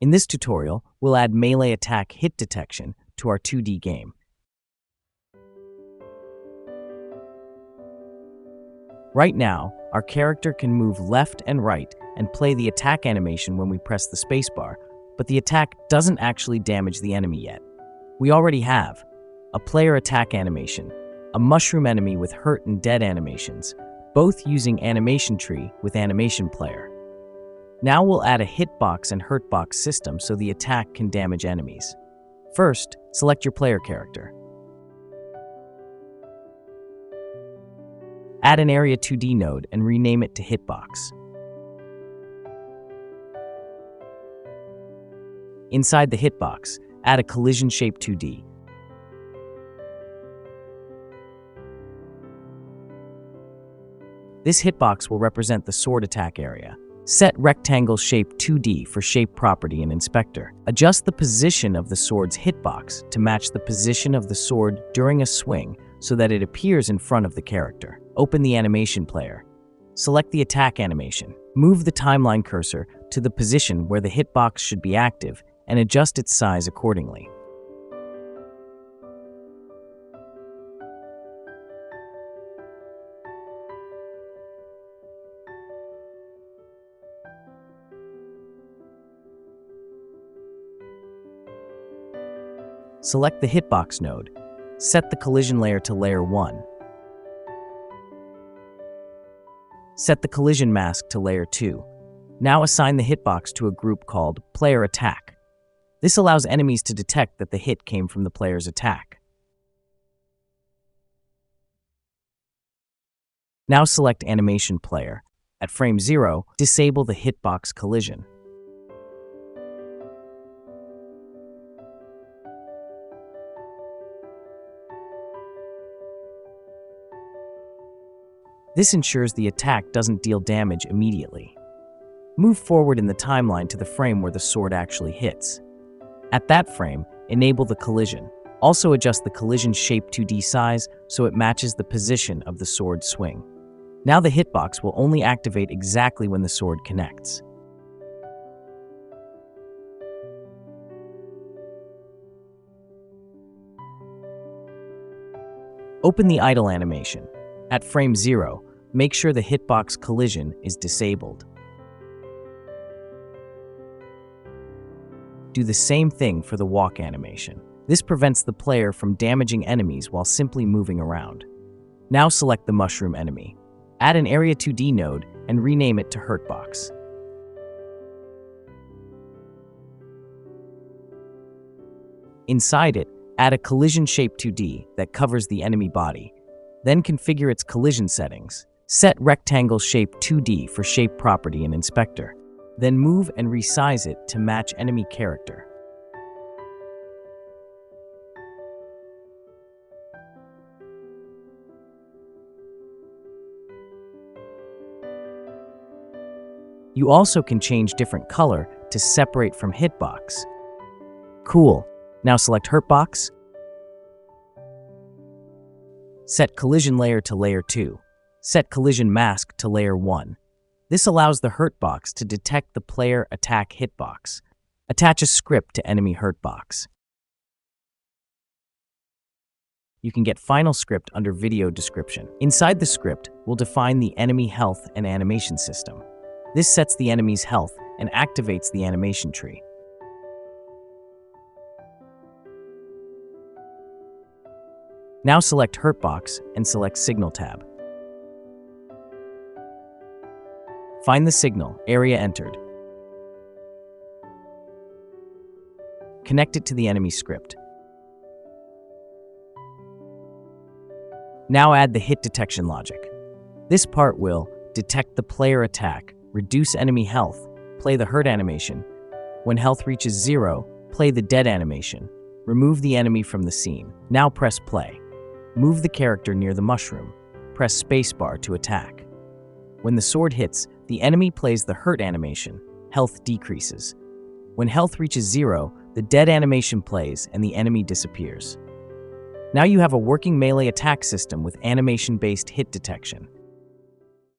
In this tutorial, we'll add melee attack hit detection to our 2D game. Right now, our character can move left and right and play the attack animation when we press the spacebar, but the attack doesn't actually damage the enemy yet. We already have a player attack animation, a mushroom enemy with hurt and dead animations, both using AnimationTree with AnimationPlayer. Now we'll add a Hitbox and Hurtbox system so the attack can damage enemies. First, select your player character. Add an Area 2D node and rename it to Hitbox. Inside the Hitbox, add a collision shape 2D. This hitbox will represent the sword attack area. Set rectangle shape 2D for shape property in Inspector. Adjust the position of the sword's hitbox to match the position of the sword during a swing so that it appears in front of the character. Open the animation player. Select the attack animation. Move the timeline cursor to the position where the hitbox should be active and adjust its size accordingly. Select the Hitbox node. Set the collision layer to layer 1. Set the collision mask to layer 2. Now assign the hitbox to a group called Player Attack. This allows enemies to detect that the hit came from the player's attack. Now select Animation Player. At frame 0, disable the hitbox collision. This ensures the attack doesn't deal damage immediately. Move forward in the timeline to the frame where the sword actually hits. At that frame, enable the collision. Also adjust the collision shape 2D size so it matches the position of the sword swing. Now the hitbox will only activate exactly when the sword connects. Open the idle animation. At frame 0, make sure the hitbox collision is disabled. Do the same thing for the walk animation. This prevents the player from damaging enemies while simply moving around. Now select the mushroom enemy. Add an Area 2D node and rename it to Hurtbox. Inside it, add a collision shape 2D that covers the enemy body. Then configure its collision settings. Set rectangle shape 2D for shape property in Inspector. Then move and resize it to match enemy character. You also can change different color to separate from hitbox. Cool. Now select Hurtbox. Set collision layer to layer 2. Set collision mask to layer 1. This allows the Hurtbox to detect the player attack hitbox. Attach a script to enemy Hurtbox. You can get final script under video description. Inside the script, we'll define the enemy health and animation system. This sets the enemy's health and activates the animation tree. Now select Hurtbox and select Signal tab. Find the signal, area entered. Connect it to the enemy script. Now add the hit detection logic. This part will detect the player attack, reduce enemy health, play the hurt animation. When health reaches 0, play the dead animation. Remove the enemy from the scene. Now press play. Move the character near the mushroom. Press spacebar to attack. When the sword hits, the enemy plays the hurt animation. Health decreases. When health reaches 0, the dead animation plays and the enemy disappears. Now you have a working melee attack system with animation-based hit detection.